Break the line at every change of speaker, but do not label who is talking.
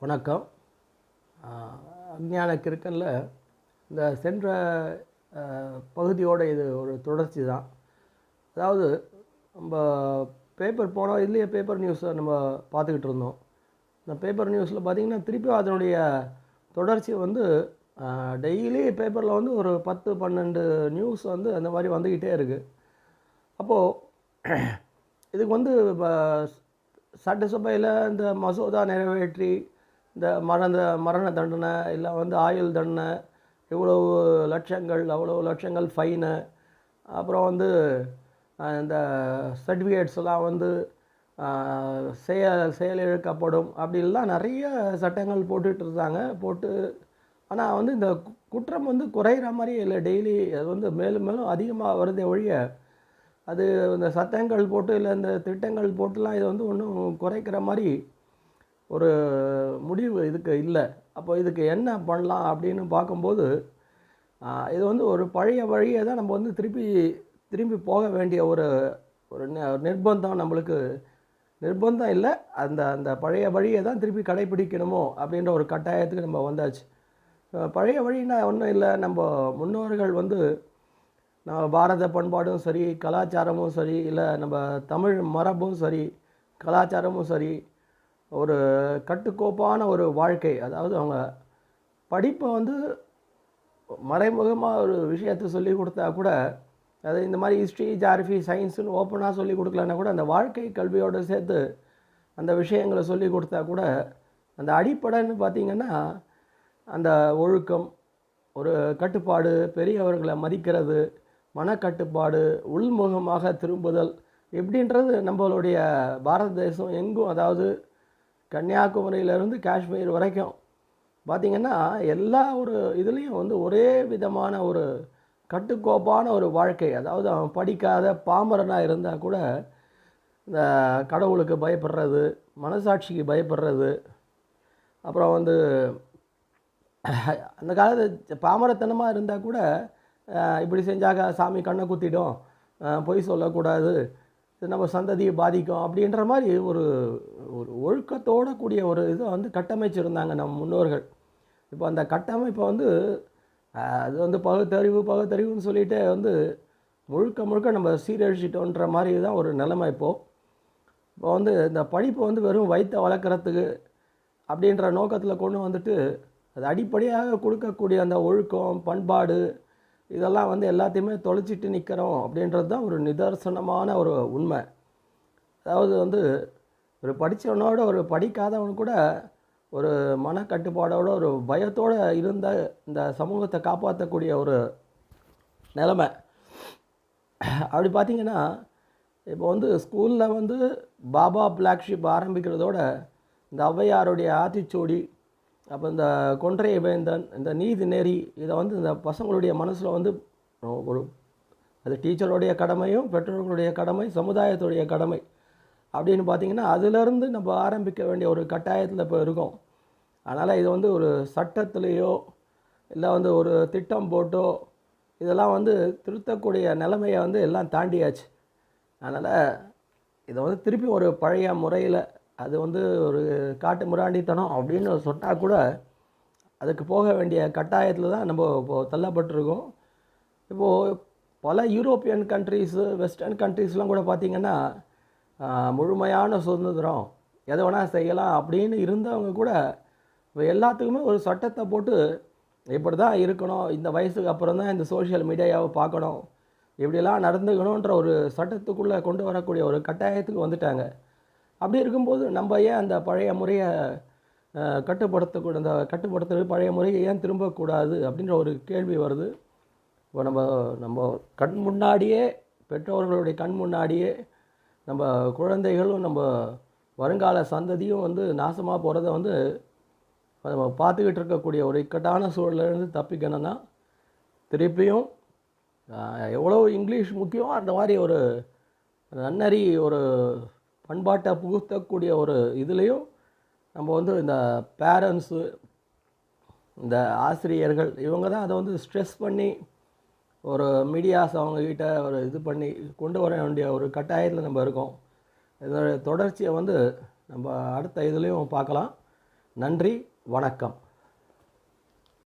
வணக்கம். அஞ்ஞான கிறுக்கனில் இந்த சென்ற பகுதியோட இது ஒரு தொடர்ச்சி தான். அதாவது நம்ம பேப்பர் போனோம், இதுலேயே பேப்பர் நியூஸை நம்ம பார்த்துக்கிட்டு இருந்தோம். இந்த பேப்பர் நியூஸில் பார்த்திங்கன்னா திருப்பி அதனுடைய தொடர்ச்சி வந்து டெய்லி பேப்பரில் வந்து ஒரு 10-12 நியூஸ் வந்து அந்த மாதிரி வந்துக்கிட்டே இருக்குது. அப்போது இதுக்கு வந்து சட்டசபையில் இந்த மசோதா நிறைவேற்றி இந்த மரண தண்டனை இல்லை வந்து ஆயுள் தண்டனை, இவ்வளவு லட்சங்கள் அவ்வளோ லட்சங்கள் ஃபைனு, அப்புறம் வந்து இந்த சர்டிஃபிகேட்ஸ் எல்லாம் வந்து செயலிழக்கப்படும் அப்படிலாம் நிறைய சட்டங்கள் போட்டுட்டு இருந்தாங்க. ஆனால் வந்து இந்த குற்றம் வந்து குறையிற மாதிரி இல்லை, டெய்லி அது வந்து மேலும் மேலும் அதிகமாக வருதே ஒழிய அது இந்த சட்டங்கள் போட்டு இல்லை இந்த திட்டங்கள் போட்டுலாம் இது வந்து ஒன்றும் குறைக்கிற மாதிரி ஒரு முடிவு இதுக்கு இல்லை. அப்போ இதுக்கு என்ன பண்ணலாம் அப்படின்னு பார்க்கும்போது இது வந்து ஒரு பழைய வழியை தான் நம்ம வந்து திரும்பி போக வேண்டிய ஒரு நிர்பந்தம், நம்மளுக்கு நிர்பந்தம் இல்லை, அந்த பழைய வழியை தான் திருப்பி கடைப்பிடிக்கணுமோ அப்படின்ற ஒரு கட்டாயத்துக்கு நம்ம வந்தாச்சு. பழைய வழின்னா ஒன்றும் இல்லை, நம்ம முன்னோர்கள் வந்து நம்ம பாரத பண்பாடும் சரி, கலாச்சாரமும் சரி, இல்லை நம்ம தமிழ் மரபும் சரி, கலாச்சாரமும் சரி, ஒரு கட்டுக்கோப்பான ஒரு வாழ்க்கை, அதாவது அவங்க படிப்பை வந்து மறைமுகமாக ஒரு விஷயத்தை சொல்லி கொடுத்தா கூட, அது இந்த மாதிரி ஹிஸ்ட்ரி, ஜியாகிரஃபி, சயின்ஸுன்னு ஓப்பனாக சொல்லி கொடுக்கலன்னா கூட அந்த வாழ்க்கை கல்வியோடு சேர்த்து அந்த விஷயங்களை சொல்லி கொடுத்தா கூட அந்த அடிப்படைன்னு பார்த்திங்கன்னா அந்த ஒழுக்கம், ஒரு கட்டுப்பாடு, பெரியவர்களை மதிக்கிறது, மனக்கட்டுப்பாடு, உள்முகமாக திரும்புதல் எப்படின்றது நம்மளுடைய பாரத தேசம் எங்கும், அதாவது கன்னியாகுமரியிலேருந்து காஷ்மீர் வரைக்கும் பார்த்திங்கன்னா எல்லா ஒரு இதுலேயும் வந்து ஒரே விதமான ஒரு கட்டுக்கோப்பான ஒரு வாழ்க்கை. அதாவது அவன் படிக்காத பாமரனாக இருந்தால் கூட இந்த கடவுளுக்கு பயப்படுறது, மனசாட்சிக்கு பயப்படுறது, அப்புறம் வந்து அந்த காலத்து பாமரத்தனமாக இருந்தால் கூட இப்படி செஞ்சாக்க சாமி கண்ணை குத்திடும், பொய் சொல்லக்கூடாது, இது நம்ம சந்ததியை பாதிக்கும் அப்படின்ற மாதிரி ஒரு ஒழுக்கத்தோடு கூடிய ஒரு இதை வந்து கட்டமைச்சிருந்தாங்க நம்ம முன்னோர்கள். இப்போ அந்த கட்டமைப்பை வந்து அது வந்து பகுத்தறிவுன்னு சொல்லிகிட்டே வந்து முழுக்க நம்ம சீரழிச்சிட்டோன்ற மாதிரி தான் ஒரு நிலைமை இப்போது. இப்போ வந்து இந்த படிப்பை வந்து வெறும் வயிற்றை வளர்க்குறதுக்கு அப்படின்ற நோக்கத்தில் கொண்டு வந்துட்டு அது அடிப்படையாக கொடுக்கக்கூடிய அந்த ஒழுக்கம், பண்பாடு இதெல்லாம் வந்து எல்லாத்தையுமே தொலைச்சிட்டு நிற்கிறோம் அப்படின்றது தான் ஒரு நிதர்சனமான ஒரு உண்மை. அதாவது வந்து ஒரு படித்தவனோட ஒரு படிக்காதவன் கூட ஒரு மனக்கட்டுப்பாடோட ஒரு பயத்தோடு இருந்த இந்த சமூகத்தை காப்பாற்றக்கூடிய ஒரு நிலைமை. அப்படி பார்த்திங்கன்னா இப்போ வந்து ஸ்கூலில் வந்து பாபா பிளாக்ஷிப் ஆரம்பிக்கிறதோட இந்த ஔவையாருடைய ஆத்திச்சூடி, அப்போ இந்த கொன்றை வேந்தன், இந்த நீதி நெறி, இதை வந்து இந்த பசங்களுடைய மனசில் வந்து ஒரு அது டீச்சருடைய கடமையும், பெற்றோர்களுடைய கடமை, சமுதாயத்துடைய கடமை அப்படின்னு பார்த்திங்கன்னா அதிலேருந்து நம்ம ஆரம்பிக்க வேண்டிய ஒரு கட்டாயத்தில் இப்போ இருக்கோம். அதனால் இது வந்து ஒரு சட்டத்திலேயோ இல்லை வந்து ஒரு திட்டம் போட்டோ இதெல்லாம் வந்து திருத்தக்கூடிய நிலைமையை வந்து எல்லாம் தாண்டியாச்சு. அதனால் இதை வந்து திருப்பி ஒரு பழைய முறையில், அது வந்து ஒரு காட்டு முராண்டித்தனம் அப்படின்னு சொன்னால் கூட அதுக்கு போக வேண்டிய கட்டாயத்தில் தான் நம்ம இப்போது தள்ளப்பட்டிருக்கோம். இப்போது பல யூரோப்பியன் கண்ட்ரீஸு, வெஸ்டர்ன் கண்ட்ரீஸ்லாம் கூட பார்த்திங்கன்னா முழுமையான சுதந்திரம், எதை வேணால் செய்யலாம் அப்படின்னு இருந்தவங்க கூட இப்போ எல்லாத்துக்குமே ஒரு சட்டத்தை போட்டு இப்படி தான் இருக்கணும், இந்த வயசுக்கு அப்புறம் தான் இந்த சோஷியல் மீடியாவை பார்க்கணும், இப்படிலாம் நடந்துக்கணுன்ற ஒரு சட்டத்துக்குள்ளே கொண்டு வரக்கூடிய ஒரு கட்டாயத்துக்கு வந்துட்டாங்க. அப்படி இருக்கும்போது நம்ம ஏன் அந்த பழைய முறையை கட்டுப்படுத்துறது பழைய முறையை ஏன் திரும்பக்கூடாது அப்படின்ற ஒரு கேள்வி வருது. இப்போ நம்ம கண் முன்னாடியே, பெற்றோர்களுடைய கண் முன்னாடியே நம்ம குழந்தைகளும் நம்ம வருங்கால சந்ததியும் வந்து நாசமாக போகிறத வந்து நம்ம பார்த்துக்கிட்டு இருக்கக்கூடிய ஒரு இக்கட்டான சூழலிருந்து தப்பிக்கணும்னா திருப்பியும் எவ்வளோ இங்கிலீஷ் முக்கியம், அந்த மாதிரி ஒரு நன்னறி, ஒரு பண்பாட்டை புகுத்தக்கூடிய ஒரு இதுலேயும் நம்ம வந்து இந்த பேரண்ட்ஸு, இந்த ஆசிரியர்கள், இவங்க தான் அதை வந்து ஸ்ட்ரெஸ் பண்ணி ஒரு மீடியாஸ் அவங்கக்கிட்ட ஒரு இது பண்ணி கொண்டு வர வேண்டிய ஒரு கட்டாயத்தில் நம்ம இருக்கோம். இதோட தொடர்ச்சியை வந்து நம்ம அடுத்த இதுலேயும் பார்க்கலாம். நன்றி, வணக்கம்.